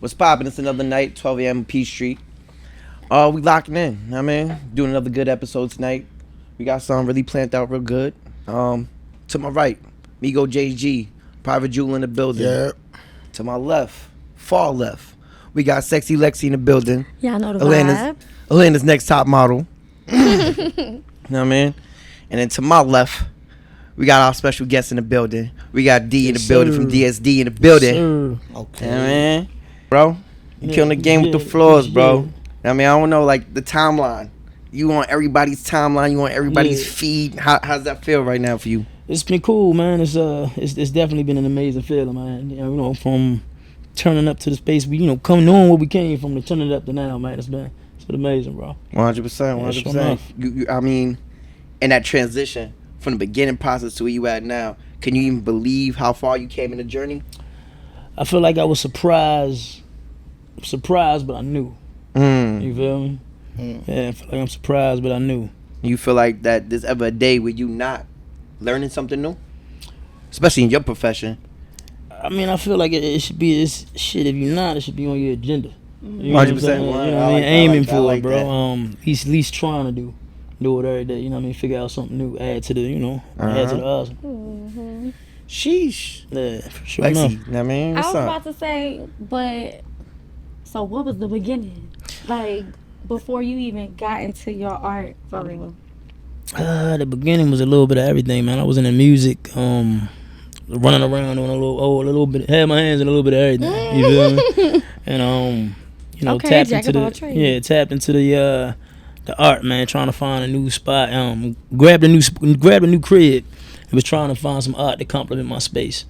What's poppin'? It's another night, 12 a.m. P Street. We locking in. I mean, doing another good episode tonight. We got something really planned out real good. To my right, Migo JG, Private Jewel in the building. Yeah. To my left, far left, we got Sexy Lexi in the building. Y'all know the vibe. Atlanta's next top model. You know what I mean? And then to my left, we got our special guest in the building. We got D in the building from DSD in the building. Okay. You know what I mean? Bro, you killing the game with the floors, bro. I mean, I don't know, like, the timeline. You on everybody's timeline. You on everybody's feed. How's that feel right now for you? It's been cool, man. It's definitely been an amazing feeling, man. You know, from turning up to the space, coming on where we came from to turning it up to now, man. It's been amazing, bro. 100%, 100%. You, I mean, in that transition from the beginning process to where you at now, can you even believe how far you came in the journey? I feel like I was surprised, but I knew. You feel me? Yeah, I feel like I'm surprised, but I knew. You feel like that there's ever a day where you not learning something new, especially in your profession? I mean, I feel like it should be this shit. If you're not, it should be on your agenda. 100%. You know what I mean? Aiming for it, bro. At least trying to do it every day. You know what I mean? Figure out something new, add to the, add to the awesome. Sheesh. Yeah, for sure. Lexi, enough. you know what I mean? What's I was up? about to say, but so what was the beginning? Like, before you even got into your art for real? The beginning was a little bit of everything, man. I was in the music, running around doing a little bit, had my hands in a little bit of everything. You feel me? And Okay, tapped into the art, man. Trying to find a new spot. Grabbed a new crib. and was trying to find some art to complement my space.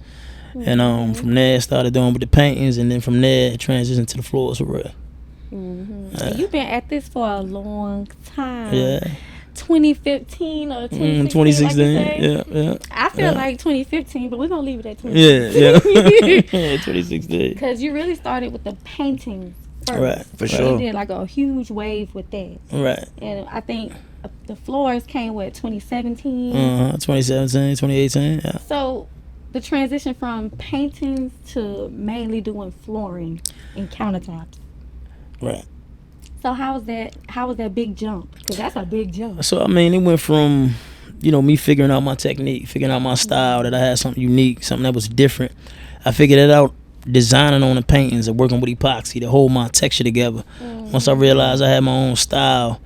And from there, I started doing with the paintings, and then from there, it transitioned to the floors for real. You've been at this for a long time. Yeah. 2015 or 2016, 2016. like you say? Yeah. I feel like 2015, but we're going to leave it at 2016. Yeah, 2016. Because you really started with the paintings first. Right, for So sure. you did like a huge wave with that. Right. And I think the floors came, 2017? 2017, 2018, yeah. So the transition from paintings to mainly doing flooring and countertops. Right. So how was that big jump? Because that's a big jump. So, I mean, it went from, me figuring out my technique, figuring out my style, that I had something unique, something that was different. I figured it out designing on the paintings and working with epoxy to hold my texture together. Once I realized I had my own style,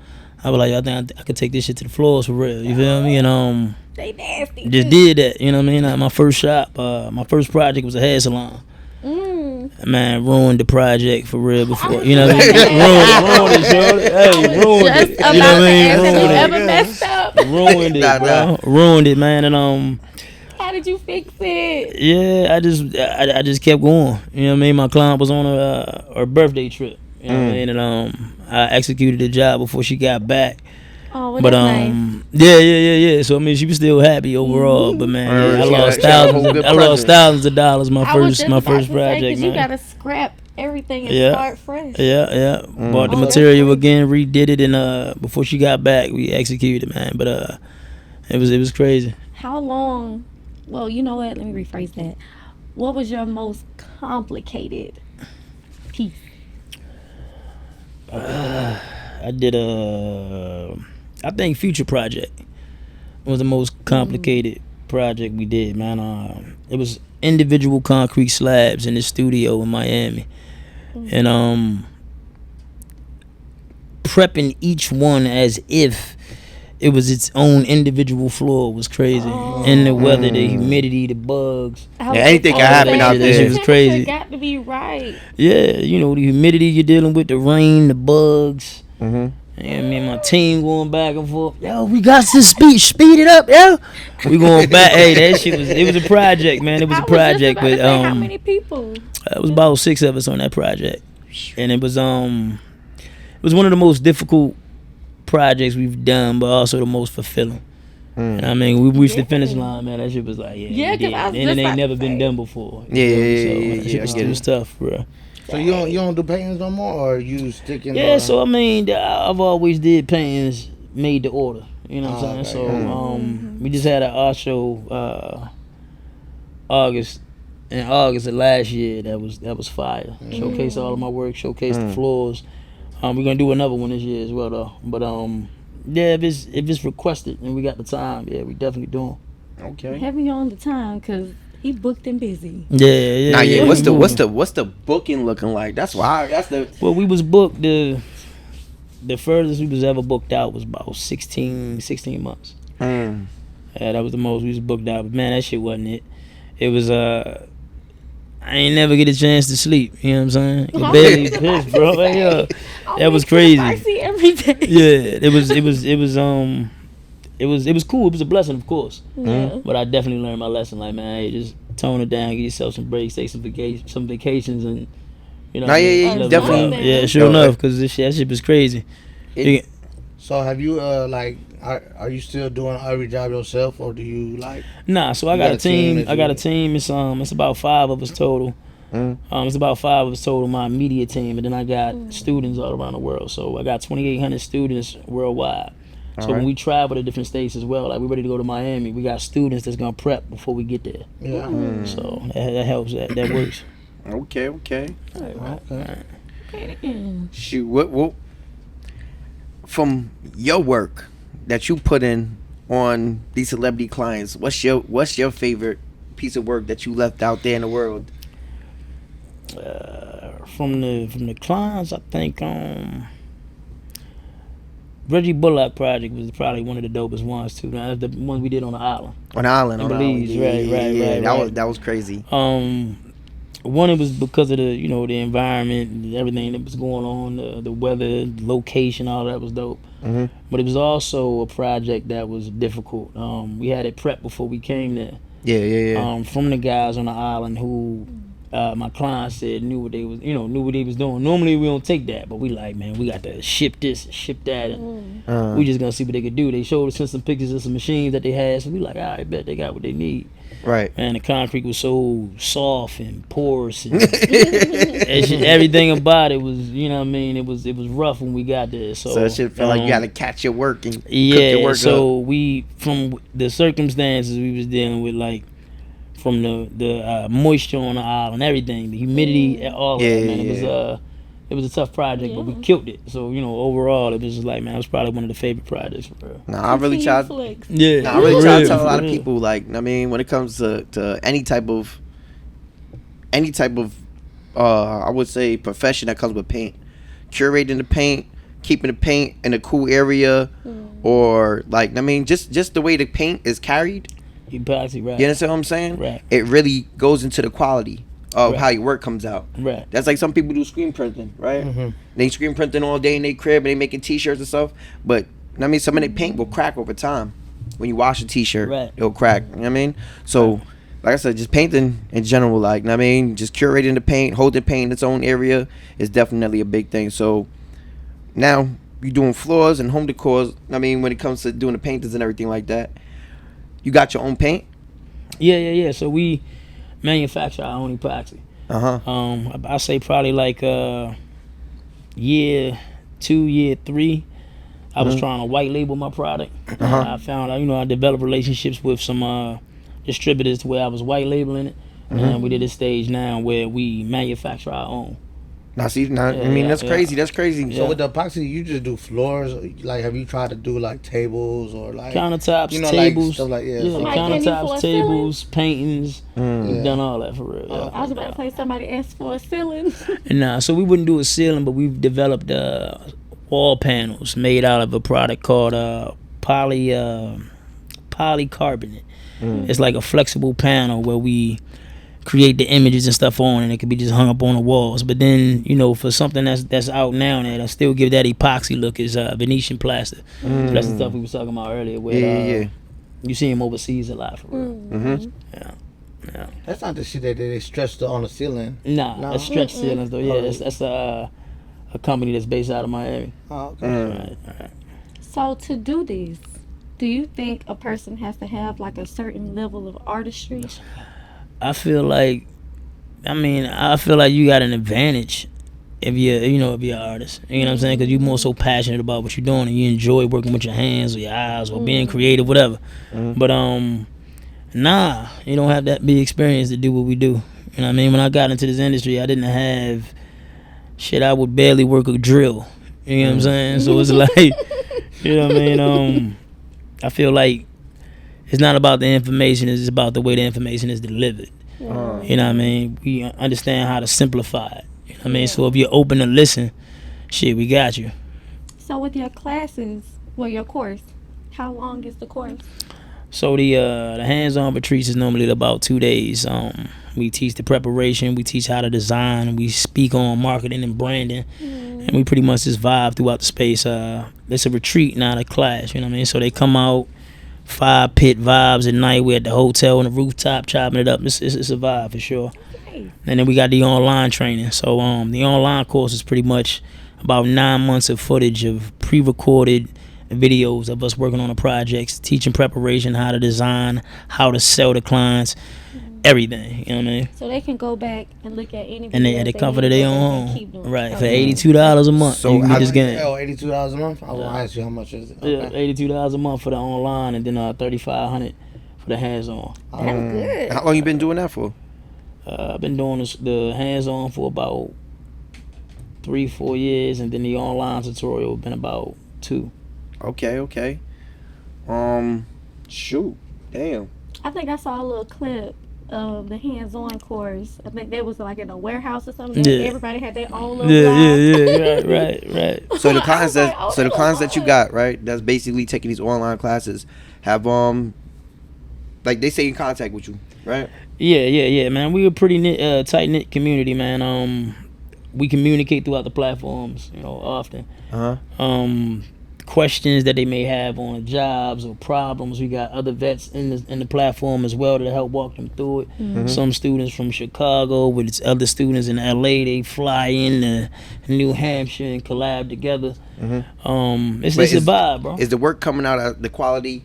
I was like, I think I could take this shit to the floors for real. You feel me? And They nasty. just did that. You know what I mean? My first shop, my first project was a hair salon. Man, ruined the project for real before. You know what I mean? Ruined it, shorty. Hey, ruined it. You know what I mean? Have you Ruined ever it. messed up? Ruined it, bro. Ruined it, man. And How did you fix it? yeah, I just kept going. You know what I mean? My client was on her birthday trip. You know what I mean? And I executed the job before she got back. Oh, well, But that's nice. yeah. So I mean, she was still happy overall. But man, I lost thousands of dollars my first project, man. You man. gotta scrap everything and start fresh. Yeah. Bought the material again, redid it, and before she got back, we executed, man. But it was crazy. How long? Well, you know what? Let me rephrase that. What was your most complicated piece? I did I think Future Project was the most complicated project we did, man. It was individual concrete slabs in the studio in Miami, and prepping each one as if it was its own individual floor was crazy. And the weather, the humidity, the bugs. Anything can happen out there. It was crazy. Got to be right. Yeah, the humidity you're dealing with, the rain, the bugs. And me and my team going back and forth. Yo, we got to speed it up, yo. We going back. Hey, it was a project, man. It was a project, but how many people? It was about 6 of us on that project, and it was one of the most difficult projects we've done, but also the most fulfilling. And I mean, we reached the finish line, man. That shit was like, and it ain't never been done before. Yeah. It was tough, bro. So you don't do paintings no more, or you sticking? Yeah, so I mean, I've always did paintings made to order. You know what I'm saying? Okay. So we just had an art show August in August of last year. That was fire. Showcase all of my work. Showcase the floors. We're gonna do another one this year as well though. But yeah, if it's requested and we got the time, yeah, we definitely doing. Okay. Have you on the time? Cause he booked and busy. Yeah. Nah, yeah. we What's moving. the booking looking like? That's why. That's the. Well, we was booked the furthest we was ever booked out was about 16 months. Yeah, that was the most we was booked out. But man, that shit wasn't it. It was I ain't never get a chance to sleep. You know what I'm saying? You barely pissed, bro. Like, that was crazy. I see every day. Yeah, it was cool. It was a blessing, of course. Yeah. But I definitely learned my lesson. Like, man, hey, just tone it down, give yourself some breaks, take some vacations, and you know. Nah, yeah, live definitely. life. Yeah, sure enough, because that shit was crazy. So have you like are you still doing every job yourself, or do you like? Nah, so I You got got a a team team. that I got a you- team. It's about 5 of us total. It's about 5 of us total. My media team, and then I got students all around the world. So I got 2,800 students worldwide. So when we travel to different states as well, like we're ready to go to Miami, we got students that's gonna prep before we get there. Yeah. So that helps. That works. Okay. Shoot, what from your work that you put in on these celebrity clients? What's your favorite piece of work that you left out there in the world? From the clients, I think Reggie Bullock project was probably one of the dopest ones too. Now, that's the one we did on the island. On the island, In on Belize, the island. right. That was crazy. One, it was because of the the environment and everything that was going on, the weather, location, all that was dope. But it was also a project that was difficult. We had it prepped before we came there. Yeah. From the guys on the island who my client said knew what they was doing. Normally we don't take that, but we like, man, we got to ship this and ship that, and we just gonna see what they could do. They showed us some pictures of some machines that they had, so we like, I bet they got what they need. Right. And the concrete was so soft and porous, and everything about it was, you know what I mean. It was rough when we got there. So it should feel like you got to catch your work and cook yeah. your work So up. we, from the circumstances we was dealing with, like from the moisture on the island, everything, the humidity, all of that, man. It was a tough project, but we killed it. So overall, it was just like, man, it was probably one of the favorite projts for real. Nah, I really try. Yeah, Nah, I really try to tell a lot of people, like, I mean, when it comes to any type of I would say profession that comes with paint, curating the paint, keeping the paint in a cool area, or like, I mean, just the way the paint is carried. Epoxy, right? You understand what I'm saying? Right. It really goes into the quality of Right. how your work comes out. Right. That's like some people do screen printing, right? They screen printing all day in their crib and they making t-shirts and stuff. But I mean, some of the paint will crack over time. When you wash a t-shirt, Right. it'll crack. You know what I mean? So, like I said, just painting in general, like, I mean, just curating the paint, holding paint in its own area is definitely a big thing. So now you're doing floors and home decors. I mean, when it comes to doing the paintings and everything like that, you got your own paint? Yeah. So we manufacture our own epoxy. I say probably like year 2, year 3. I was trying to white label my product. I found out, I developed relationships with some distributors to where I was white labeling it, and we did a stage now where we manufacture our own. Now, see, I mean, that's crazy. That's crazy. So with the epoxy, you just do floors. Like, have you tried to do like tables or like Countertops, like tables, stuff like Somebody came in for countertops, a tables, paintings. We've Yeah. done all that for real. Yeah. I was about to say somebody asked for a ceiling. And so we wouldn't do a ceiling, but we've developed wall panels made out of a product called polycarbonate. It's like a flexible panel where we create the images and stuff on, and it could be just hung up on the walls. But then, for something that's out now and that still give that epoxy look is Venetian plaster. So that's the stuff we was talking about earlier. Where, you see them overseas a lot for real. Yeah. That's not the shit that they stretched on the ceiling. Nah, No? that's stretch ceilings though. Yeah, that's a company that's based out of Miami. Oh, okay. Right. So to do this, do you think a person has to have like a certain level of artistry? I feel like you got an advantage if you're an artist. You know what I'm saying? Because you're more so passionate about what you're doing and you enjoy working with your hands or your eyes or being creative, whatever. But you don't have that big experience to do what we do. You know what I mean? When I got into this industry, I didn't have shit. I would barely work a drill. You know what I'm saying? So it's like, you know what I mean? I feel like it's not about the information, it's about the way the information is delivered. You know what I mean? We understand how to simplify it. You know what I mean? So if you're open to listen, shit, we got you. So with your classes, well, your course, how long is the course? So the hands-on retreats is normally about 2 days. We teach the preparation, we teach how to design, we speak on marketing and branding, and we pretty much just vibe throughout the space. It's a retreat, not a class. You know what I mean? So they come out, 5 pit vibes at night. We're at the hotel on the rooftop chopping it up. It's a vibe for sure. Nice. And then we got the online training. So the online course is pretty much about 9 months of footage of pre-recorded videos of us working on the projects, teaching preparation, how to design, how to sell to clients, everything. You know what I mean? So they can go back and look at any. And they at the comfort of their own keep home. doing. Right, for Okay. $82 a month. So You can how get this do you- game. $82 a month? I will ask you how much is it. Yeah, $82 a month for the online, and then $3,500 for the hands-on. That's good. How long you been doing that for? I've been doing the hands-on for about 3-4 years, and then the online tutorial been about 2. Okay. Shoot. Damn. I think I saw a little clip of the hands-on course. I think they was like in a warehouse or something. Yeah. Everybody had their own little block. Right. So the I clients was like, that oh, so the that clients was that you fun. got, right? That's basically taking these online classes. Have like they stay in contact with you, right? Yeah, man. We a pretty tight knit community, man. We communicate throughout the platforms, often. Questions that they may have on jobs or problems. We got other vets in the platform as well to help walk them through it. Some students from Chicago with its other students in LA. They fly in to New Hampshire and collab together. It's a vibe, bro. Is the work coming out at the quality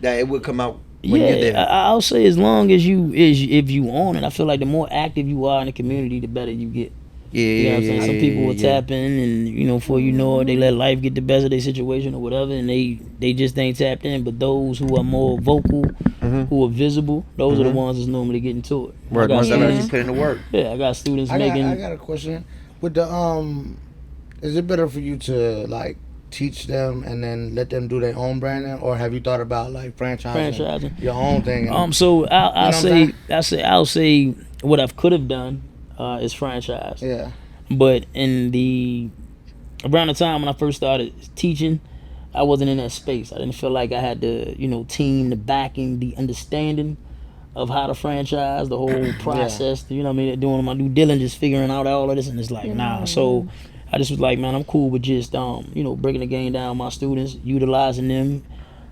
that it would come out when you're there? I'll say as long as if you own it, I feel like the more active you are in the community, the better you get. You know what I'm saying? Some people will tap in and, before you know it, they let life get the best of their situation or whatever, and they just ain't tapped in. But those who are more vocal, who are visible, those are the ones that's normally getting to it. Word, ones that actually put in the work. Yeah, I got students I making... got a question. With the is it better for you to like teach them and then let them do their own branding, or have you thought about like franchising your own thing? So I'll what say what I could have done is franchise. Yeah. But around the time when I first started teaching, I wasn't in that space. I didn't feel like I had the team, the backing, the understanding of how to franchise, the whole process. You know what I mean? Doing my due diligence, figuring out all of this, and it's like nah. So I just was like, man, I'm cool with just breaking the game down with my students, utilizing them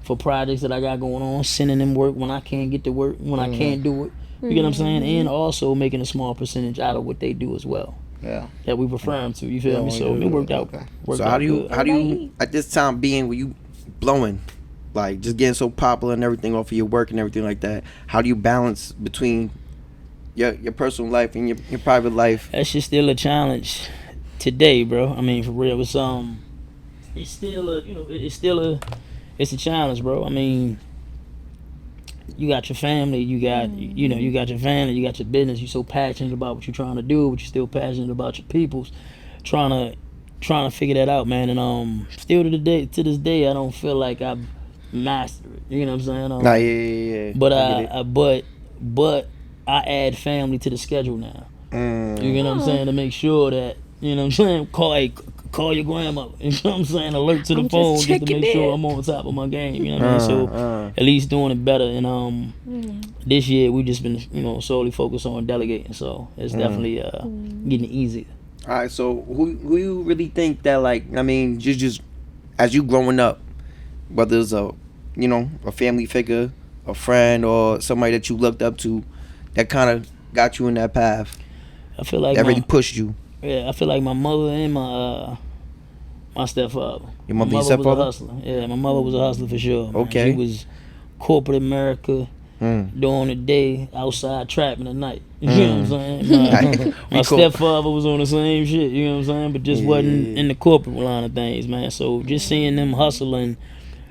for projects that I got going on, sending them work when I can't get to work, when I can't do it. You get what I'm saying? And also making a small percentage out of what they do as well. Yeah. That we refer them to. You feel me? So it worked out. Okay. Worked So out how do you good. at this time being when you blowing, like just getting so popular and everything off of your work and everything like that, how do you balance between your personal life and your private life? That shit's still a challenge today, bro. I mean, for real, it's still it's a challenge, bro. I mean, you got your family, you got you got your family, you got your business. You're so passionate about what you're trying to do, but you're still passionate about your people's. Trying to figure that out, man. And still to this day, I don't feel like I've mastered it. You know what I'm saying? Yeah. But I add family to the schedule now. You get what I'm saying? To make sure that what I'm saying. Call your grandmother. You know what I'm saying? Alert to the phone just to make sure I'm on top of my game. You know what I mean? So at least doing it better. And this year we just been solely focused on delegating. So it's definitely getting easier. All right. So who you really think that, like, I mean, just as you growing up, whether it's a family figure, a friend, or somebody that you looked up to, that kind of got you in that path, I feel like that really pushed you. Yeah, I feel like my mother and my stepfather. Your mother and your was stepfather? a hustler. Yeah, my mother was a hustler for sure. Man. Okay. She was corporate America during the day, outside trapping at night. You know what I'm saying? My stepfather was on the same shit, you know what I'm saying? But just wasn't in the corporate line of things, man. So just seeing them hustling,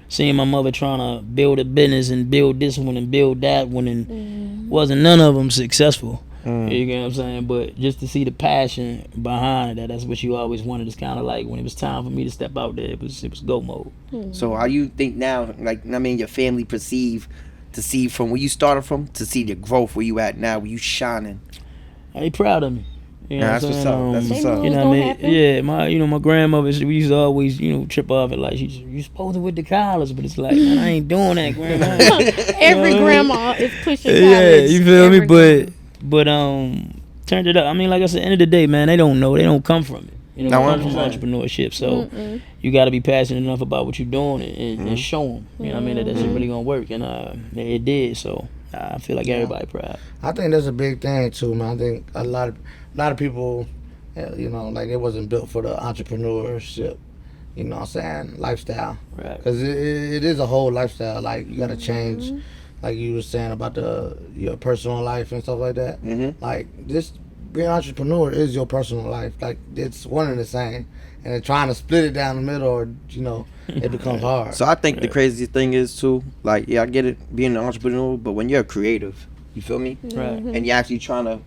seeing my mother trying to build a business and build this one and build that one, and wasn't none of them successful. You get what I'm saying? But just to see the passion behind that's what you always wanted. It's kind of like when it was time for me to step out there, it was go mode. So how you think now, like, I mean, your family perceive to see from where you started from to see the growth where you at now, where you shining? They proud of me. You know That's what I'm what's saying? up. That's what's up. You know what I mean? Yeah, my grandmother, we used to always, trip off it like, you supposed to with the college, but it's like, man, I ain't doing that, grandma. Every grandma is pushing college. Yeah, you feel me? Every But turned it up. I mean, like I said, end of the day, man, they don't know. They don't come from it. They come from entrepreneurship. So you got to be passionate enough about what you're doing and show them. You know what I mean? That shit really gonna work, and it did. So I feel like everybody proud. I think that's a big thing too, man. I think a lot of people, like it wasn't built for the entrepreneurship. You know what I'm saying? Lifestyle. Right. Because it is a whole lifestyle. Like you got to change. Like you were saying about your personal life and stuff like that. Like this, being an entrepreneur is your personal life. Like it's one and the same. And then trying to split it down the middle, or it becomes hard. So I think the craziest thing is too, like, yeah, I get it being an entrepreneur, but when you're a creative, you feel me? Right. And you're actually trying to,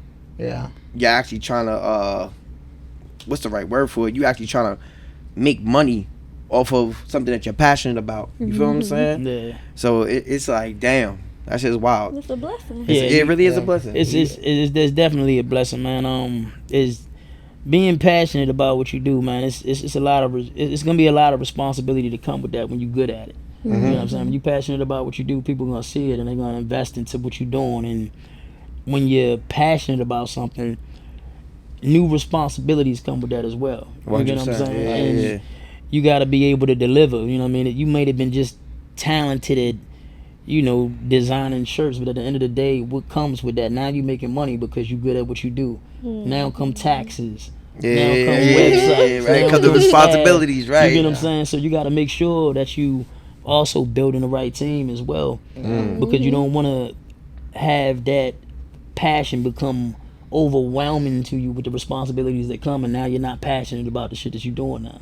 what's the right word for it? You actually trying to make money off of something that you're passionate about. You feel what I'm saying? Yeah. So it's like, damn, that shit's wild. It's a blessing. It really is a blessing. There's definitely a blessing, man. Is being passionate about what you do, man. It's a lot of it's gonna be a lot of responsibility to come with that when you're good at it. You know what I'm saying? When you're passionate about what you do, people are gonna see it and they're gonna invest into what you're doing. And when you're passionate about something, new responsibilities come with that as well. You get what I'm saying? And you got to be able to deliver. You know what I mean? You might have been just talented at, designing shirts, but at the end of the day, what comes with that? Now you're making money because you're good at what you do. Now come taxes. Now come websites. Right? Because the responsibilities, right? You get what I'm saying? So you got to make sure that you also building the right team as well, because you don't want to have that passion become overwhelming to you with the responsibilities that come, and now you're not passionate about the shit that you're doing now.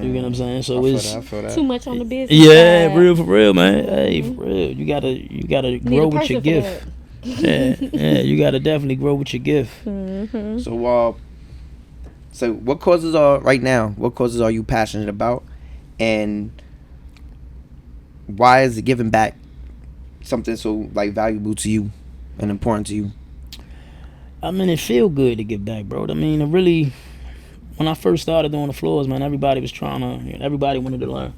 You get what I'm saying? So I it's feel that. Too much on the business. yeah, side. real for real, man. Hey, for real, you gotta grow with your gift. Yeah, you gotta definitely grow with your gift. So what causes are you passionate about, and why is it giving back something so like valuable to you and important to you? I mean, it feel good to give back, bro. I mean, it really, when I first started doing the floors, man, everybody was everybody wanted to learn.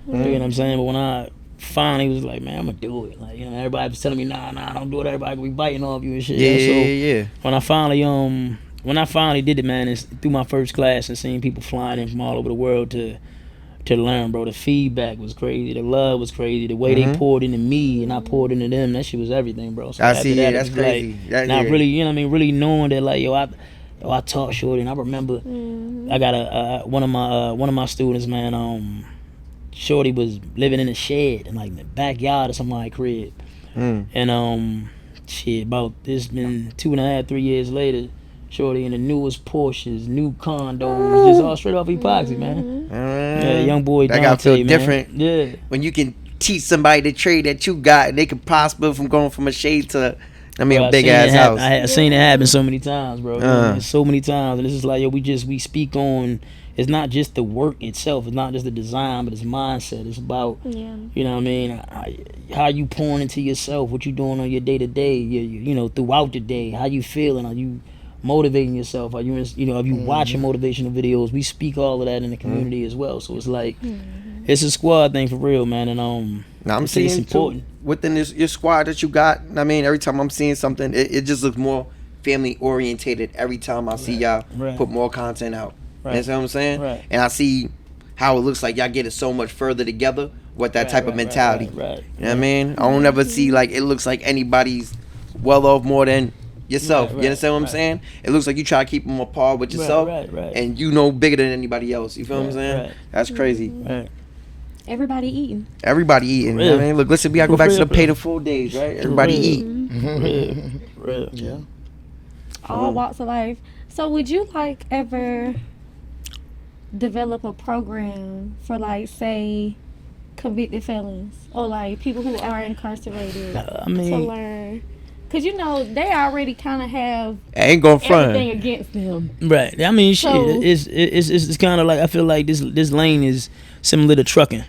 You know what I'm saying? But when I finally was like, man, I'm gonna do it. Like, everybody was telling me, nah, don't do it. Everybody gonna be biting off you and shit. Yeah. When I finally did it, man, it's through my first class and seeing people flying in from all over the world to learn, bro. The feedback was crazy. The love was crazy. The way they poured into me and I poured into them, that shit was everything, bro. So that's crazy. Like, now really, really knowing that, like, I taught Shorty, and I remember I got one of my students, man. Shorty was living in a shed in like the backyard of somebody's crib, and about this been 2.5-3 years later. Shorty in the newest Porsches, new condos, just all straight off Epoxy, man. Yeah, young boy that Dante, gotta feel man. different. Yeah, when you can teach somebody the trade that you got, and they can prosper from going from a shade to, a big ass house. I seen it happen so many times, bro. So many times, and it's just like, we speak on. It's not just the work itself. It's not just the design, but it's mindset. It's about, you know what I mean, how you pouring into yourself, what you doing on your day to day, throughout the day, how you feeling, are you motivating yourself, are you are you watching motivational videos? We speak all of that in the community as well. So it's like it's a squad thing for real, man. And now I'm seeing it's important within your squad that you got. I mean, every time I'm seeing something, it just looks more family orientated every time I see y'all put more content out. You know what I'm saying? Right. And I see how it looks like y'all get it so much further together with that type of mentality. You know what I mean? I don't ever see like it looks like anybody's well off more than yourself. You understand what I'm saying? It looks like you try to keep them apart with yourself, and bigger than anybody else. You feel what I'm saying? That's crazy. Everybody eating. You know what I mean? Look, listen, we gotta go back to the pay the full days, right? Everybody eat. Yeah. All walks of life. So would you like ever develop a program for, like, say, convicted felons or like people who are incarcerated to learn Cause you know they already kind of have I ain't gonna front. everything against them. Right. I mean, shit. So- It's kind of like I feel like this lane is similar to trucking.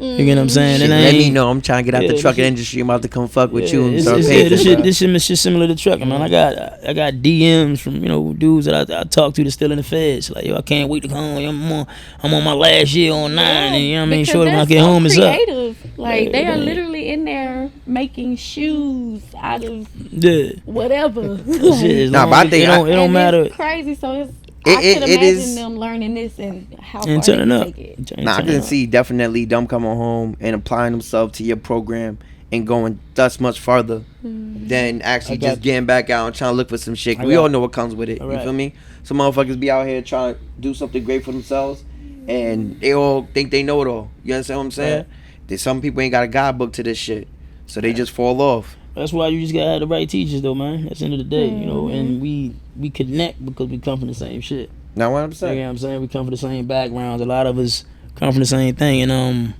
You get what I'm saying? Shit, It let me ain't- know. I'm trying to get out Yeah, the this trucking shit- industry. I'm about to come fuck with you and It's- start it's- paying. this for it. shit is just similar to trucking, man. I got DMs from dudes that I talk to that's still in the feds. Like, yo, I can't wait to come home. I'm on my last year on 9, and you know what I mean. Because Shorty, when I they're get so home, it's up. creative. Like Yeah, they are man. literally in there making shoes out of Yeah. whatever. That shit is Nah, long- but I it think don't And matter. It's crazy. So it's. It- I it- could it imagine is- them learning this and how And far they turning can up. take it. Nah, I can see definitely them coming home and applying themselves to your program and going thus much farther than actually I got just you. getting back out and trying to look for some shit. I We got all you. know what comes with it. You Alright. feel me? Some motherfuckers be out here trying to do something great for themselves, and they all think they know it all. You understand what I'm saying? Right. There's some people ain't got a guidebook to this shit, so they just fall off. That's why you just gotta have the right teachers, though, man. That's the end of the day, and we connect because we come from the same shit. Now what I'm You saying? know what I'm saying? We come from the same backgrounds. A lot of us come from the same thing, and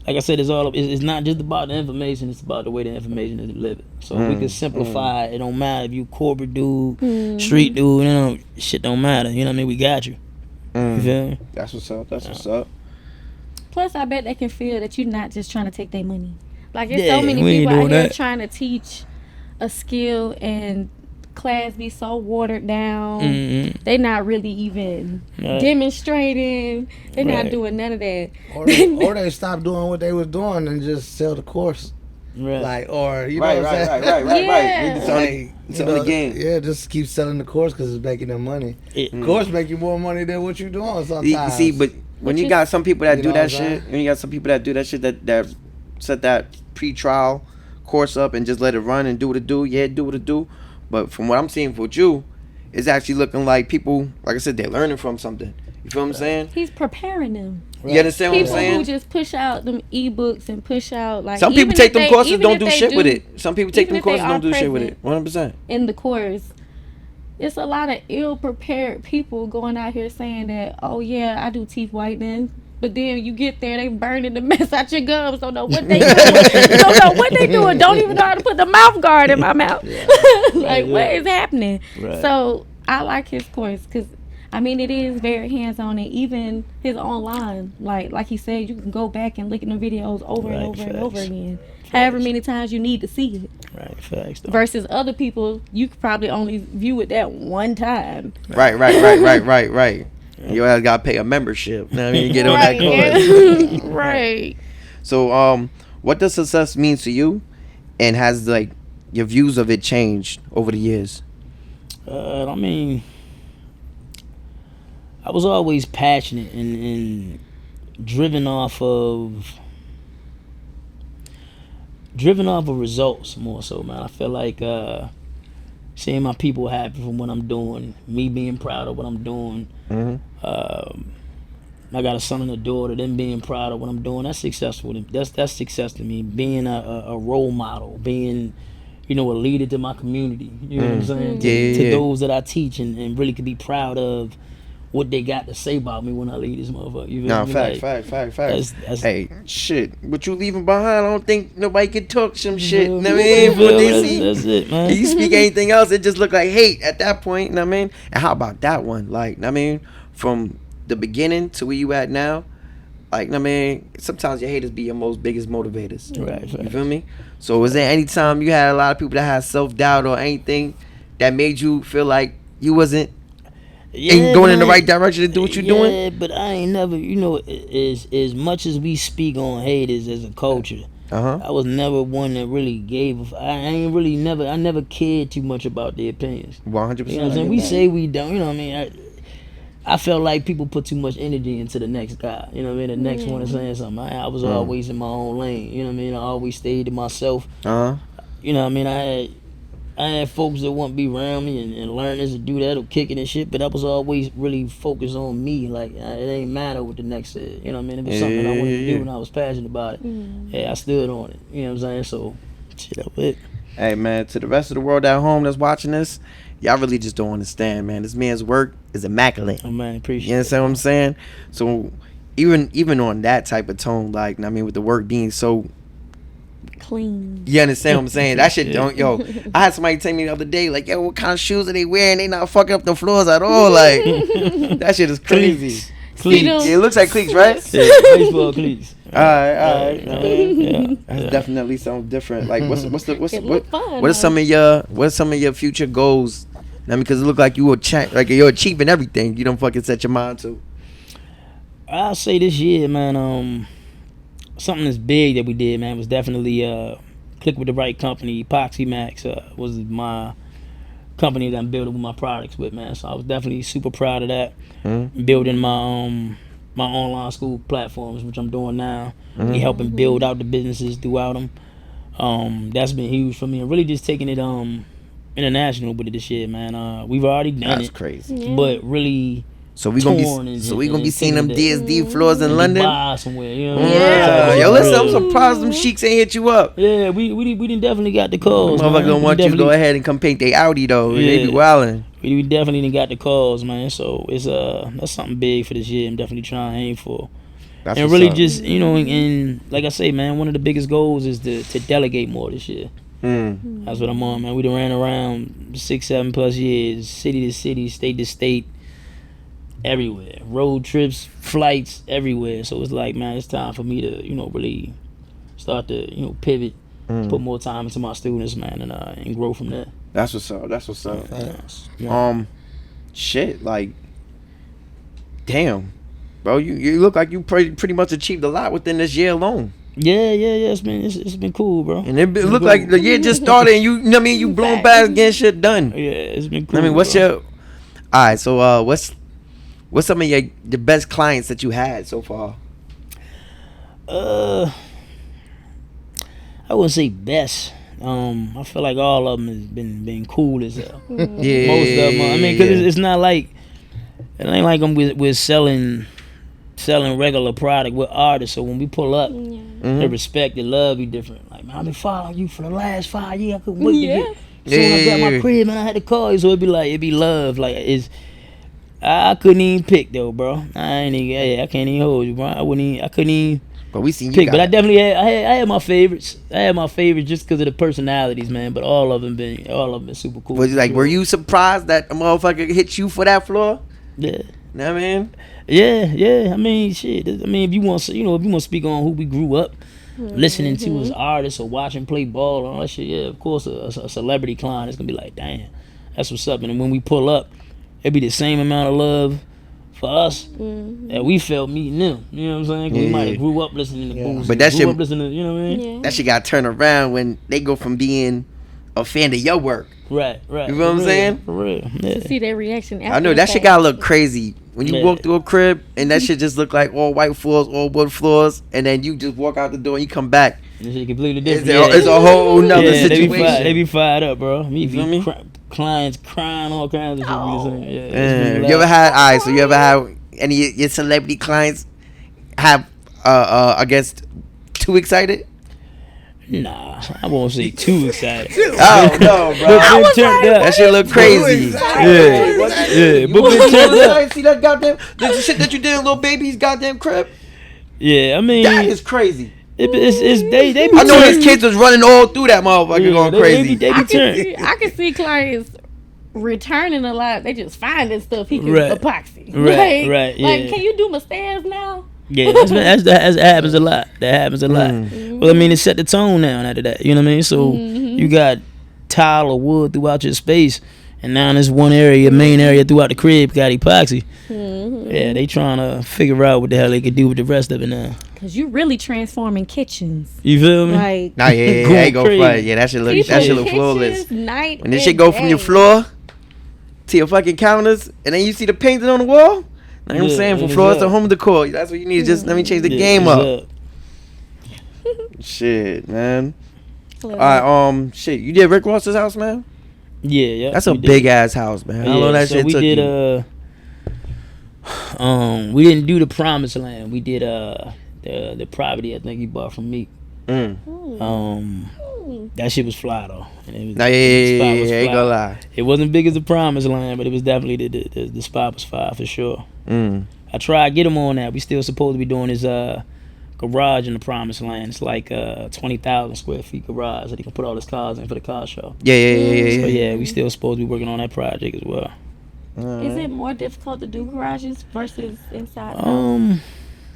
like I said, it's not just about the information. It's about the way the information is delivered. So if we can simplify it. It don't matter if you corporate dude, street dude. Shit don't matter. You know what I mean? We got you. You feel me? That's what's up. That's what's up. Plus, I bet they can feel that you're not just trying to take their money. Like, there's Yeah, so many we ain't people out doing here that. trying to teach a skill and class be so watered down. Mhm. They not really even Right. demonstrating. They're not Right. doing none of that. Or they stop doing what they was doing and just sell the course. Right. Like, or you know Right, what I'm saying? right. Yeah. We just on, Like, it's you on the know, game. Yeah, just keep selling the course because it's making them money. It- Course make you more money than what you doing sometimes. You see, but when Which you is- got some people that You do know that what I'm shit, saying? and you got some people that do that shit that set that pre-trial course up and just let it run and do what it do. Yeah, do what it do. But from what I'm seeing for you, it's actually looking like people, like I said, they're learning from something. You feel what I'm saying? He's preparing them. You understand what I'm People saying? who just push out them ebooks and push out like Some people even take if them they- courses, even don't if do they shit with do- it. Some people take even them if they courses, are don't do shit with it. present 100%. in the course. It's a lot of ill-prepared people going out here saying that, oh yeah, I do teeth whitening, but then you get there, they burning the mess out your gums. Don't know what they doing. Don't know what they doing. Don't even know how to put the mouth guard in my mouth. Like, what is happening? Right. So I like his course because, I mean, it is very hands-on, and even his online, like he said, you can go back and look at the videos over and Right, over and over facts. again, however many times you need to see it. Right. Facts. Though. Versus other people, you could probably only view it that one time. Right. You ass got to pay a membership. You know what I mean? You get on that course. Right. So, what does success mean to you, and has like your views of it changed over the years? I mean, I was always passionate and driven off of results more so, man. I feel like seeing my people happy from what I'm doing, me being proud of what I'm doing. I got a son and a daughter, them being proud of what I'm doing. That's successful. That's success to me. Being a role model, being a leader to my community. You know what I'm saying? To those that I teach and really could be proud of what they got to say about me when I leave this motherfucker. You feel Nah, me? fact. That's- Hey, shit. What you leaving behind, I don't think nobody can talk some shit. You know what I You mean? feel What me? they see. That's it, man. You speak anything else, it just look like hate at that point. You know what I mean? And how about that one? Like, you know what I mean, from the beginning to where you at now, like, you know what I mean, sometimes your haters be your most biggest motivators. Right, You feel me? So was there any time you had a lot of people that had self-doubt or anything that made you feel like you wasn't ain't going in the man. right direction to do what you're doing? Yeah, but I ain't never, as much as we speak on haters as a culture, I was never one that really gave. I never cared too much about their opinions. 100%. You know what I'm saying? We say we don't. You know what I mean? I felt like people put too much energy into the next guy. You know what I mean? The next one is saying something. I was always in my own lane. You know what I mean? I always stayed to myself. You know what I mean? I had folks that want to be around me and learn this and do that or kick it and shit, but I was always really focused on me. Like, it ain't matter what the next said. You know what I mean? If it's something I wanted to do and I was passionate about it, I stood on it. You know what I'm saying? So, shit, that was it. Hey, man, to the rest of the world at home that's watching this, y'all really just don't understand, man. This man's work is immaculate. Oh, man, appreciate You it. understand what I'm saying? So even on that type of tone, like, I mean, with the work being so clean. You understand what I'm saying? That shit don't, yo. I had somebody tell me the other day, like, yo, what kind of shoes are they wearing? They not fucking up the floors at all. Like, that shit is crazy. Cleats. Yeah, it looks like cleats, right? Yeah, baseball cleats. All right. Yeah. That's definitely something different. Like, what Fun, are some of your future goals? Now, because it look like you're achieving everything you don't fucking set your mind to. I'll say this year, man, something that's big that we did, man, was definitely click with the right company. Epoxy Max was my company that I'm building with my products with, man. So I was definitely super proud of that. Building my my online school platforms, which I'm doing now. We helping build out the businesses throughout them. That's been huge for me. And really just taking it international with it this year, man. We've already done That's it, crazy. but really. So we gonna be seeing them DSD floors in London. Dubai somewhere, you know. Yeah. Yo, listen, I'm surprised them sheiks ain't hit you up. Yeah, we done definitely got the calls. Motherfucker don't want you to go ahead and come paint they Audi though. They be wildin'. We definitely done got the calls, man. So it's that's something big for this year. I'm definitely trying to aim for. That's And what's really up. just, you know, and like I say, man, one of the biggest goals is to delegate more this year. That's what I'm on, man. We done ran around 6-7+ years, city to city, state to state, everywhere. Road trips, flights, everywhere. So it's like, man, it's time for me to, you know, really start to, pivot, put more time into my students, man, and grow from there. That's what's up. That's what's up. Yeah. Shit, like, damn, bro, you look like you pretty much achieved a lot within this year alone. Yeah. It's been cool, bro. And it look like the year just started, and you know what I mean, you blown past getting shit done. Yeah, it's been cool. I mean, what's bro. your? All right, so what's some of the best clients that you had so far? I wouldn't say best. I feel like all of them has been cool as hell. Yeah, Most of them. I mean, because it's not like it ain't like we're selling regular product. We're artists, so when we pull up, the respect, the love be different. Like, man, I've been following you for the last 5 years. I couldn't wait to get. Soon I got my crib, man, I had to call you, so it'd be love. Like I couldn't even pick though, bro. I can't even hold you, bro. I couldn't even. But we seen you pick, but I definitely had my favorites. I had my favorites just because of the personalities, man. But all of them been super cool. Was like, were you surprised that a motherfucker hit you for that floor? Yeah. Know what I mean? Yeah. I mean, shit. I mean, if you want to speak on who we grew up listening to as artists or watching play ball and all that shit, yeah, of course, a celebrity client is gonna be like, damn, that's what's up. And when we pull up, it be the same amount of love for us that we felt meeting them. You know what I'm saying? 'Cause we might have grew up listening to Boosie. But that shit, up listening to, you know what I mean? Yeah. that shit got turned around when they go from being a fan of your work. Right. You know what I'm saying? For real. Yeah. To see their reaction after I know the that shit fact. gotta look crazy when you Yeah. walk through a crib and that shit just look like all white floors, all wood floors, and then you just walk out the door and you come back. This shit completely It's, different. it's a whole nother Yeah, situation. they be fired up, bro. You feel me? Clients crying, all kinds of shit. Yeah, it's Yeah. been You ever loud. had? Alright, so you ever had any of your celebrity clients have I guess too excited? Nah, I won't say too excited. Oh no, bro. But been turned up. That shit look crazy. Yeah, but been turned up. See that goddamn the shit that you did in Lil Baby's goddamn crib? Yeah, I mean, That is crazy. it's they be. I know his turned- kids was running all through that motherfucker going crazy. They be turned. I can see clients returning a lot. They just finding stuff he can Right. epoxy. Right, Like, yeah. can you do my stairs now? Yeah, that happens a lot. That happens a lot. Well, I mean, it set the tone down after that. You know what I mean? So you got tile or wood throughout your space, and now in this one area, main area throughout the crib, got epoxy. Yeah, they trying to figure out what the hell they could do with the rest of it now. Cause you really transforming kitchens. You feel me? Like Nah, yeah, Going ain't go crazy. front. Yeah, that shit look flawless. kitchens, night When this and shit go from your day. floor to your fucking counters, and then you see the painting on the wall. Know what I'm Yeah, saying? From it is floors to up. home decor. That's what you need. Just let me change the Yeah, game it's up. Shit, man. Love All right, shit. You did Rick Ross's house, man? Yeah. That's a we did. big ass house, man. How long that so shit we took did, you? we didn't do the promised land. We did the property I think he bought from me. That shit was fly though. And it was, Nah, the spot was yeah, ain't fly. gonna lie. It wasn't big as the promised land, but it was definitely the spot was fire for sure. I tried to get him on that. We still supposed to be doing his garage in the promised land. It's like 20,000 square feet garage that he can put all his cars in for the car show. Yeah. So yeah, we still supposed to be working on that project as well. Is it more difficult to do garages versus inside?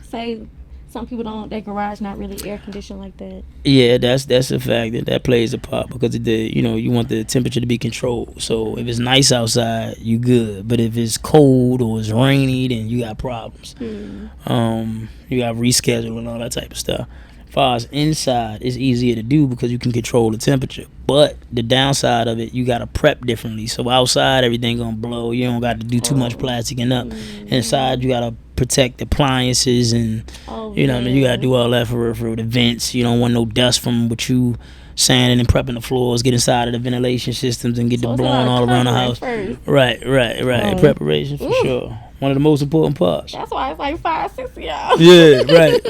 Say some people don't. Their garage not really air conditioned like that. Yeah, that's a fact that plays a part because you want the temperature to be controlled. So if it's nice outside, you good. But if it's cold or it's rainy, then you got problems. You got reschedule and all that type of stuff. As far as inside, it's easier to do because you can control the temperature. But the downside of it, you got to prep differently. So outside, everything gonna blow. You don't got to do too much plasticing up. Inside, you got to protect the appliances and you know what I mean. You got to do all that for the vents. You don't want no dust from what you sanding and prepping the floors. Get inside of the ventilation systems and get the blowing all around the house. Right. Preparation for sure. One of the most important parts. That's why it's like 5, 6 of y'all. Yeah, right.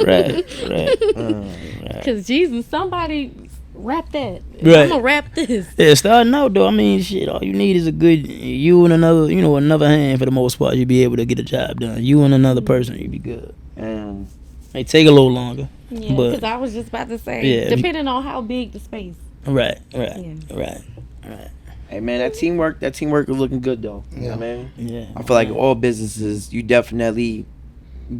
Because Jesus, somebody wrap that. Right. I'm gonna wrap this. Yeah, starting out though, I mean, shit. All you need is a good you and another hand for the most part. You be able to get the job done. You and another person, you be good. May take a little longer. Yeah, but because I was just about to say, depending on how big the space. Right. Hey man, that teamwork is looking good though. Yeah, man. Yeah. I feel like all businesses, you definitely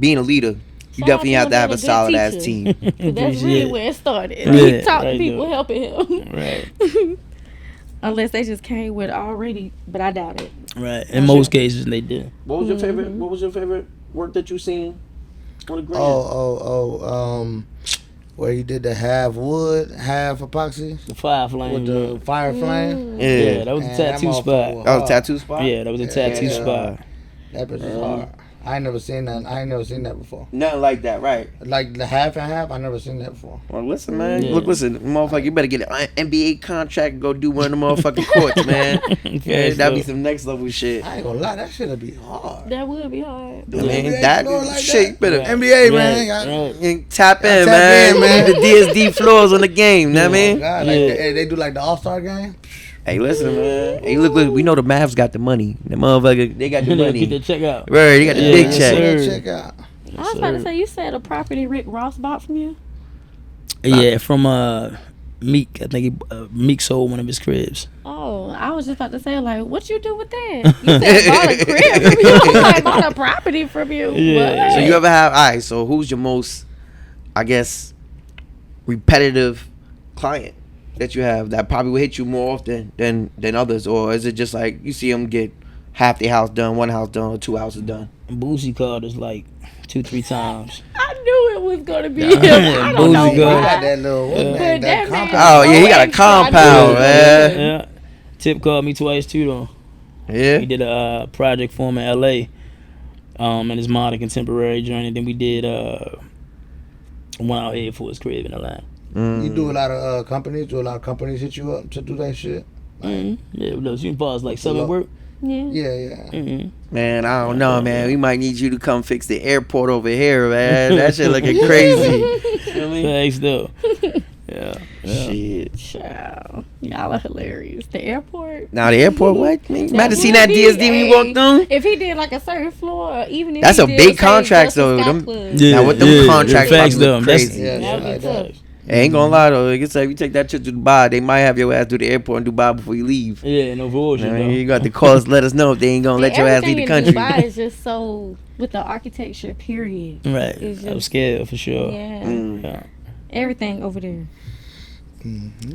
being a leader. You definitely have to have a solid ass team. That's really where it started. Yeah, He taught right people there. helping him. Right. Unless they just came with it already, but I doubt it. Right. In most cases, they did. What was your favorite? What was your favorite work that you seen on the grand? Where he did the half wood, half epoxy The fire flame. with the fire flame. Yeah, that was a Man, tattoo that spot. motherfucker was That was a hard. tattoo spot. Yeah, that was a tattoo Yeah. spot. That bitch was hard. I ain't never seen that. I ain't never seen that before. Nothing like that, right? Like the half and half, I never seen that before. Well, listen, man. Yeah. Look, listen, motherfucker. You better get an NBA contract and go do one of the motherfucking courts, man. Yeah, that'd be some next level shit. I ain't gonna lie, that shit'll be hard. That would be hard. I mean, NBA that floor like shit, that? you better NBA, man. you tap in, Tap man. in, man. The DSD floors on the game, know what I mean? God, like they do like the All-Star game. Hey, listen, man. Hey, look, we know the Mavs got the money. The motherfucker, they got the Get money. the check out. Right, they got the Yeah, big yes, check. sir. Check out. I was about to say, you said a property Rick Ross bought from you? Yeah, from Meek. I think Meek sold one of his cribs. Oh, I was just about to say, like, what you do with that? You said bought a crib from you. I was like, bought a property from you. Yeah. What? So you ever have? All right. So who's your most, I guess, repetitive client that you have that probably will hit you more often than others, or is it just like you see them get half the house done, one house done, or 2 houses done? Boosie called us like 2-3 times. I knew it was going to be him. I don't know Boozy He girl. got why. that little But that that compound. man- Oh yeah, he got a extra, I compound, knew. man. Yeah. Tip called me twice too though. Yeah. We did a project for him in LA. And his modern contemporary journey. Then we did one out here for his crib in Atlanta. You do a lot of companies. Do a lot of companies hit you up to do that shit? Yeah, those you pause like summer work. Yeah. Yeah. Man, I don't know, man. We might need you to come fix the airport over here, man. That shit looking crazy. You know what I mean? Thanks though. Yeah. Shit. Child. Y'all are hilarious. The airport. Now the airport, what? Man, you might have seen would that be, DSD when you walked through. If he did like a certain floor, or even if That's he a did, big say, contract, just a though. Sky Them- Club, Now, what them contracts facts probably look though. That's crazy. Yeah, that shit would be like tough. that. I ain't gonna lie though. Like I said, if you take that trip to Dubai, they might have your ass do the airport in Dubai before you leave. yeah, no bullshit. I mean, though. you got to call us, let us know if they ain't gonna let your ass leave the Everything country. in Dubai is just so with the architecture. Period. Right. It's I'm just- scared for sure. Yeah. Yeah. Everything over there. Oh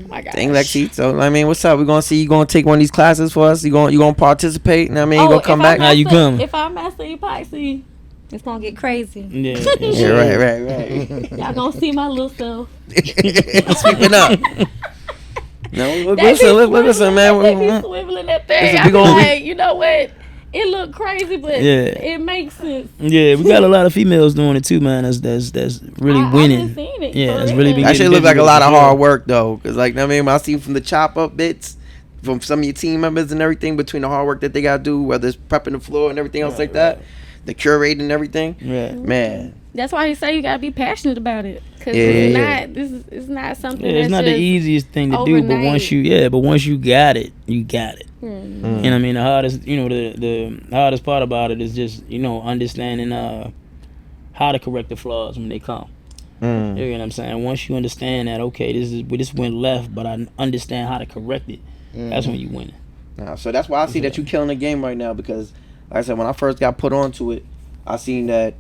my God. Dang, Lexi. So I mean, what's up? We gonna see you gonna take one of these classes for us. You gonna participate? And I mean, you gonna come back? How you coming? If I master epoxy, it's gonna get crazy. Yeah. Yeah, right. Y'all gonna see my little self. Sweeping up. No, They be listen, man. They be swiveling that thing. Listen, I we be gonna- like, you know what? It look crazy, but Yeah. it makes sense. Yeah, we got a lot of females doing it too, man. That's really I winning. been seeing it. Yeah, for it's real. really been That shit getting look like a busy lot with of it, for hard sure. work though, cause like I mean, I see from the chop up bits from some of your team members and everything between the hard work that they gotta do, whether it's prepping the floor and everything else like that, the curating and everything. Right. Man, That's why he say you gotta be passionate about it, cause Yeah, it's yeah. not. It's not something. Yeah, it's that's not the just easiest thing to do, but overnight. once you got it, you got it. Hmm. And I mean, the hardest, the hardest part about it is just, understanding how to correct the flaws when they come. Mm. You know what I'm saying? Once you understand that, okay, this went left, but I understand how to correct it. That's when you win. Nah, so that's why I see that you killing the game right now, because like I said, when I first got put onto it, I seen that,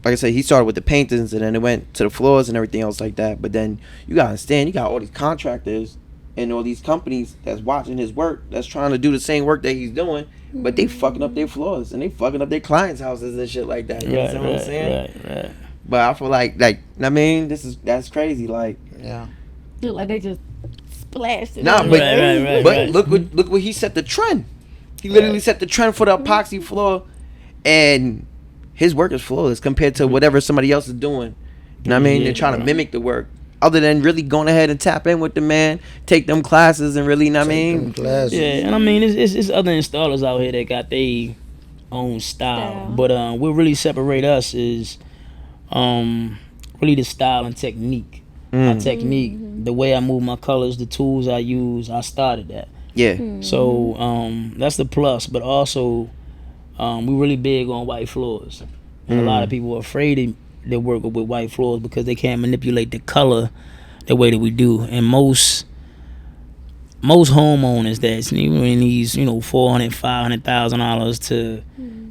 like I said, he started with the paintings and then it went to the floors and everything else like that. But then you gotta understand, you got all these contractors and all these companies that's watching his work, that's trying to do the same work that he's doing, but they fucking up their floors and they fucking up their clients' houses and shit like that. You know what I'm saying? Right. But I feel like I mean, that's crazy. Like, Yeah. Look like they just splashed it. nah, on but there. but look what he set the trend. He literally set the trend for the epoxy floor, and his work is flawless compared to whatever somebody else is doing. You know what I mean? They're trying to mimic the work, other than really going ahead and tap in with the man, take them classes, and really, you know what I mean? Classes. Yeah, and I mean, it's other installers out here that got their own style. But what really separate us is really the style and technique. My technique, the way I move my colors, the tools I use, I started that. Yeah. So that's the plus. But also, we really big on white floors. And a lot of people are afraid to work with white floors because they can't manipulate the color the way that we do. And most homeowners that's even in these, $400,000, $500,000 to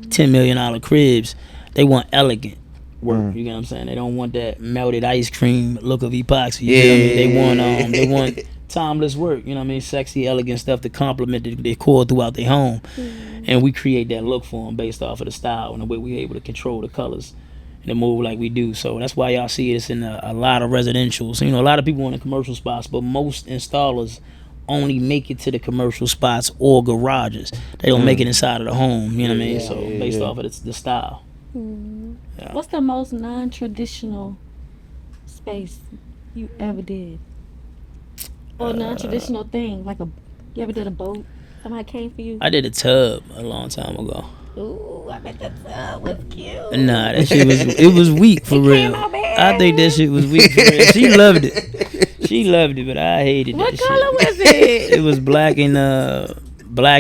$10 million cribs, they want elegant work. You get what I'm saying? They don't want that melted ice cream look of epoxy. You know what I mean? They want timeless work. You know what I mean? Sexy, elegant stuff to complement the decor throughout their home. And we create that look for them based off of the style and the way we're able to control the colors and the move like we do. So that's why y'all see this in a lot of residentials. A lot of people in the commercial spots, but most installers only make it to the commercial spots or garages. They don't make it inside of the home. You know what I mean? So based off of the style. Yeah. What's the most non-traditional space you ever did? Or non-traditional thing, like you ever did a boat? Somebody came for you? I did a tub a long time ago. Ooh, I bet the tub was cute. Nah, that shit was weak for real. I think that shit was weak for real. She loved it. She loved it, but I hated What that color shit. was it? It was black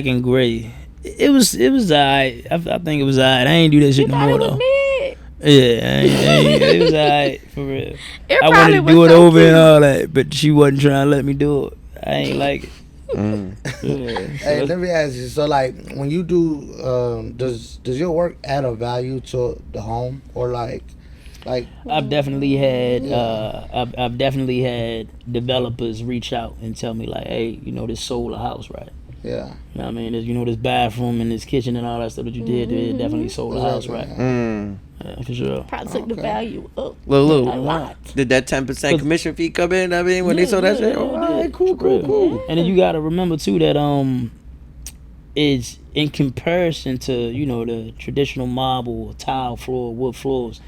and gray. It was alright. I think it was alright. I ain't do that shit no more though. Yeah, it was alright for real. I wanted to do it so over cute. and all that, but she wasn't trying to let me do it. I ain't like it. Yeah, Hey, let me ask you. So, like, when you do, does your work add a value to the home, or like? I've definitely had I've definitely had developers reach out and tell me like, hey, this sold a house, right? Yeah. You know what I mean? This bathroom and this kitchen and all that stuff that you did, it definitely sold a house, right? Yeah, for sure. Probably took the value up. Look, A lot. did that 10% commission fee come in? I mean, when they saw that shit, all right, cool. And then you got to remember too that it's in comparison to the traditional marble, tile floor, wood floors.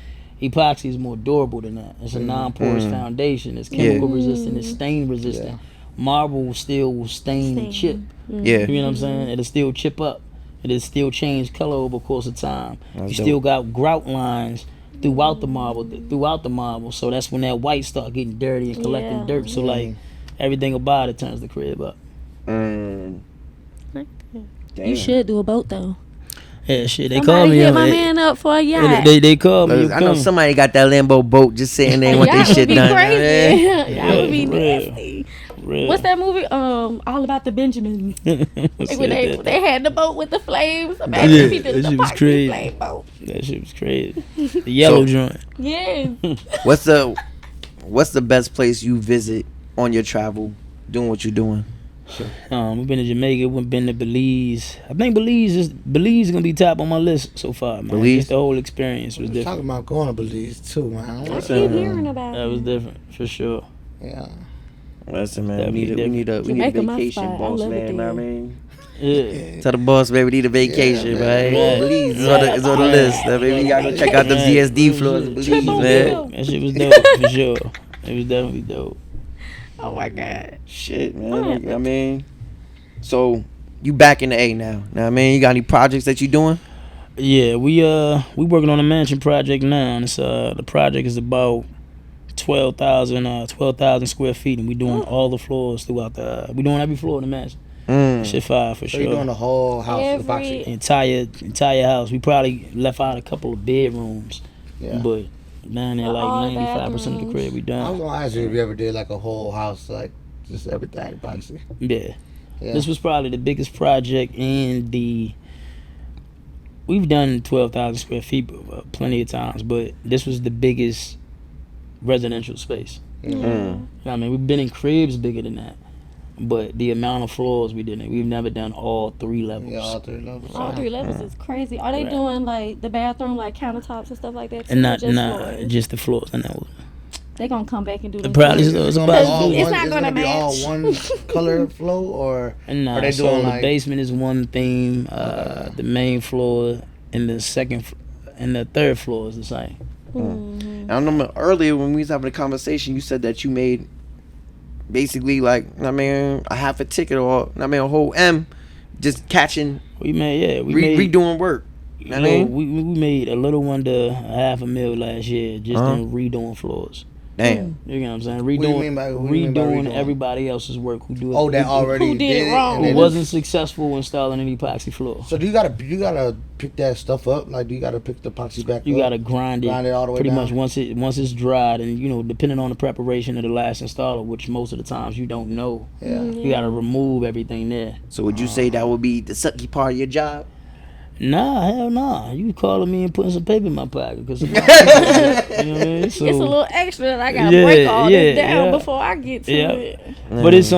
Epoxy is more durable than that. It's a non-porous foundation. It's chemical resistant. It's stain resistant. Marble still will stain and chip. Yeah. You know what I'm saying? It'll still chip up. It'll still change color over the course of time. That's you dope. still got grout lines throughout the marble. So that's when that white start getting dirty and collecting dirt. So like everything about it turns the crib up. Damn. You should do a boat though. Yeah, shit. They Somebody call me. hit my man up for a yacht. They call me. I know somebody got that Lambo boat just sitting there and want their shit done. Y'all would be crazy. Y'all would be real. nasty. Real. What's that movie? All About the Benjamins. When they had the boat with the flames. Imagine if he did that the shit was epoxy crazy. flame boat. That shit was crazy. The yellow joint. Yes. What's the best place you visit on your travel doing what you're doing? We've been to Jamaica. We've been to Belize. I think Belize is gonna be top on my list so far, man. Belize? Just the whole experience was Talking different. about going to Belize too, man. I keep hearing about That was it. different for sure. Yeah. Listen, man, That'd we be need a Jamaica, my vacation, spot. I boss love it man. Know what I there. mean, Yeah. tell the boss man we need a vacation, man. Right. Belize is on the list. I mean, we gotta go check out the Right. DSD floors in Belize, Triple man. bill. That shit was dope for sure. It was definitely dope. Oh my God. Shit, man. I mean, so you back in the A now? Know what I mean, you got any projects that you doing? Yeah, we working on a mansion project now. And it's the project is about 12,000 square feet, and we doing all the floors throughout we doing every floor in the mansion. Shit fire for So sure. you're doing the whole house Every- epoxy. entire house. We probably left out a couple of bedrooms, Yeah. but Down there, like All 95% of the crib we I was done. gonna ask you if you ever did like a whole house, like just everything epoxy. Yeah. Yeah. This was probably the biggest project we've done 12,000 square feet plenty of times, but this was the biggest residential space. I mean, we've been in cribs bigger than that, but the amount of floors we did, we've never done all 3 levels. Yeah, all 3 levels. All 3 levels is crazy. Are they Right. doing like the bathroom, like countertops and stuff like that? Too, And or not just nah, floors? just the floors. And that was They gonna come back and do the probably floors. it's gonna be about all It's one- not gonna be all match. one color flow, or And are they so doing the like basement is one theme, the main floor and the and the third floor is the same. I remember earlier when we was having a conversation, you said that you made basically like, I mean, a half a ticket or I mean a whole M, just catching, We made made redoing work. you I know, mean, we made a little under $500,000 last year just in redoing floors. damn. You know what I'm saying? do you mean by- what do you mean by Redoing redoing? everybody else's work who do it. oh that already who did it wrong? and who then wasn't successful installing an epoxy floor. So do you gotta pick that stuff up? Like, do you gotta pick the epoxy back You up? gotta grind it all the way pretty down? much once it's dried, and you know, depending on the preparation of the last installer, which most of the times you don't know. Yeah. You gotta remove everything there. So would you say that would be the sucky part of your job? Nah, hell nah. You calling me and putting some paper in my pocket because you know what I mean? So, It's a little extra that I gotta Yeah, break all this yeah, down yeah. before I get to Yeah. it. But it's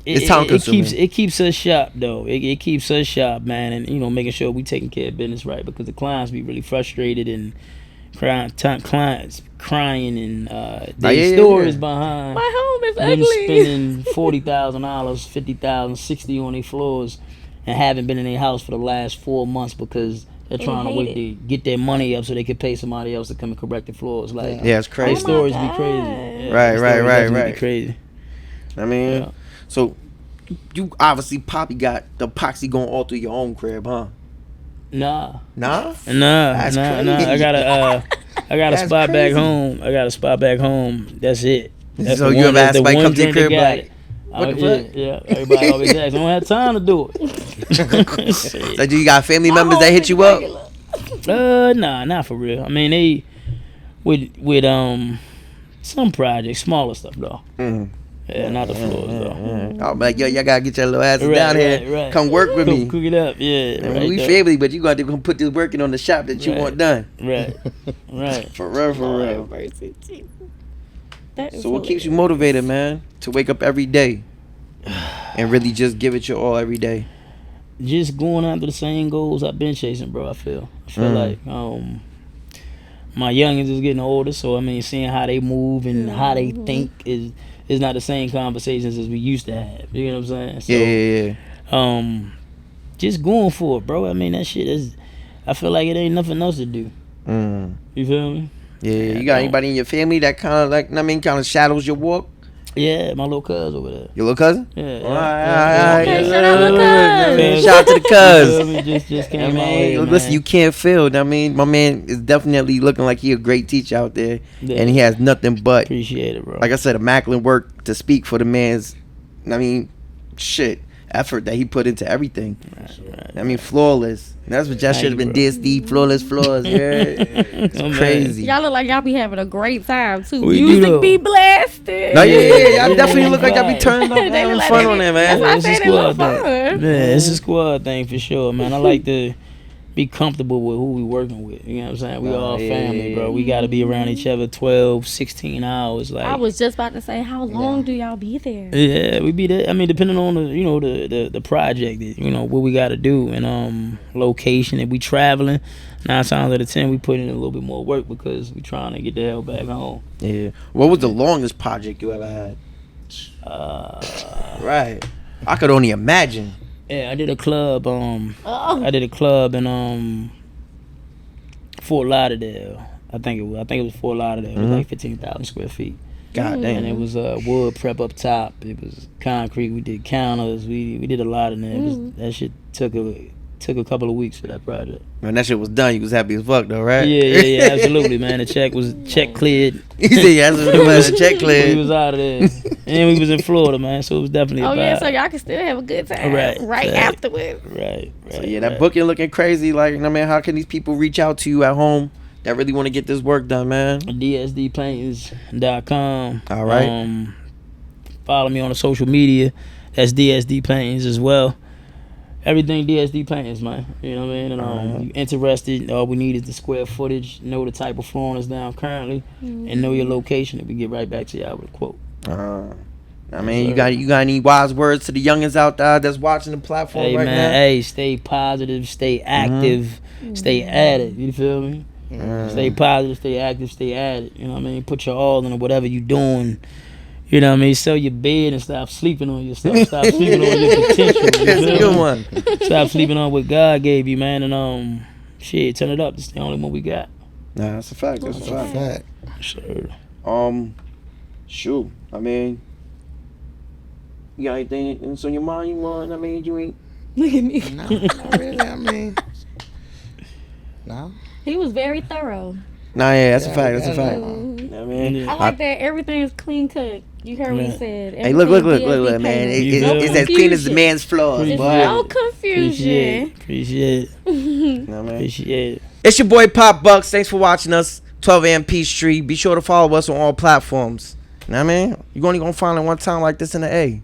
It's time consuming. It keeps us sharp though. It keeps us sharp, man, and you know, making sure we taking care of business right, because the clients be really frustrated and clients crying and their stories behind My home is them ugly. spending $40,000, $50,000, $60,000 on their floors and haven't been in their house for the last 4 months because they're They trying to hate wait it. to get their money up so they can pay somebody else to come and correct the floors. Like, Yeah, it's Oh crazy. my stories be God. crazy. Right, Yeah, their right, stories right, definitely right. Be crazy. I mean, Yeah. so you obviously probably got the epoxy going all through your own crib, huh? Nah. Nah? Nah. That's I crazy. got a That's spot crazy. back home. I got a spot back home. That's it. That's So the you one- ever ask the somebody one come to your drink that crib got like, it. what the Yeah, fuck? yeah. Everybody always asks. I don't have time to do it. Shit. So do you got family My members that home hit is you up? regular. Nah, not for real. I mean, they with some projects, smaller stuff though. Mhm. Yeah, not the floors though. I'm like, yo, y'all gotta get your little asses Right, down here. right, right. Come work with me. Cook it up, yeah. I mean, right we there. family, but you got to come put this working on the shop that you Right. want done. Right, right. For real, for Lord real. have mercy, Jesus. That is So what keeps you hilarious. motivated, man, to wake up every day and really just give it your all every day? Just going after the same goals I've been chasing, bro. I feel like my youngins is getting older, so I mean, seeing how they move and how they think is not the same conversations as we used to have. You know what I'm saying? So, Yeah. just going for it, bro. I mean, that shit is. I feel like it ain't nothing else to do. Mm. You feel me? Yeah. Yeah, You got don't. anybody in your family that kind of like, I mean, kind of shadows your walk? Yeah, my little cuz over there. Your little cousin? Yeah. All right. Okay, shout out to cuz. Shout out to the You feel cuz. me? Just I came out mean, here, listen, man. you can't feel. I mean, my man is definitely looking like he a great teacher out there, Yeah. and he has nothing but, Appreciate it, bro. like I said, immaculate work to speak for the man's. I mean, shit, effort that he put into everything. Right. I mean, flawless. That's what y'all Thank should have you, been. bro. DSD, flawless floors. Yeah, it's Oh, man. crazy. Y'all look like y'all be having a great time too. We do, Music though. be blasted. No, yeah, y'all Yeah, definitely look like y'all be right. turned up, They having look like fun they on be- there, That's man. why I It's a say they look squad fun. Yeah, it's a squad thing for sure, man. I like to be comfortable with who we working with. You know what I'm saying? We Oh, all yeah, family, yeah, bro. We got to be around each other 12, 16 hours. Like, I was just about to say, how long do y'all be there? yeah, we be there. I mean, depending on the project, what we got to do and location. If we traveling, 9 times out of 10, we put in a little bit more work because we trying to get the hell back home. Yeah. What was the longest project you ever had? Right. I could only imagine. Yeah, I did a club. Oh, I did a club in Fort Lauderdale. I think it was Fort Lauderdale. It was like 15,000 square feet. God damn. And it was wood prep up top. It was concrete. We did counters. We did a lot in there. That shit took a couple of weeks for that project. When that shit was done, you was happy as fuck though, right? Yeah, absolutely, man. The check cleared. He said, yeah, that's what it was. The check We cleared. was out of there, and we was in Florida, man. So it was definitely a oh yeah, vibe. so y'all can still have a good time Right. afterwards. Right. So yeah, that right. booking looking crazy. Like, I mean, how can these people reach out to you at home that really want to get this work done, man. DSDpaintings.com. All right. Follow me on the social media. That's DSD Paintings as well. Everything DSD Paintings, man. You know what I mean? And you interested, all we need is the square footage, know the type of flooring that's down currently, and know your location, and we get right back to y'all with a quote. I mean, you got any wise words to the youngins out there that's watching the platform Hey, right man, now? hey, stay positive, stay active, stay at it. You feel me? Stay positive, stay active, stay at it. You know what I mean? Put your all into whatever you doing. You know what I mean? Sell your bed and stop sleeping on yourself. Stop sleeping on your potential. You That's a feel good me? one. Stop sleeping on what God gave you, man. And shit, turn it up. It's the only one we got. Nah, that's a fact. That's a fact. Fact. Sure. Shoot. I mean, you got anything else on your mind you want? I mean, you ain't. Look at me. No, not really. I mean, no. He was very thorough. Nah, yeah, that's a Yeah, fact. That's a yeah, fact. no. You know what I mean? Yeah. I like that everything is clean cut. You heard what he Yeah. said. Hey, look, Everything man. DSD You feel It's me? as clean as the Confusion. man's floors, It's boy. no confusion. Appreciate it. You know what I mean? Appreciate it. It's your boy Pop Bucks. Thanks for watching us. 12 a.m. Peachtree. Be sure to follow us on all platforms. You know what I mean? You're only gonna find it one time like this in the A.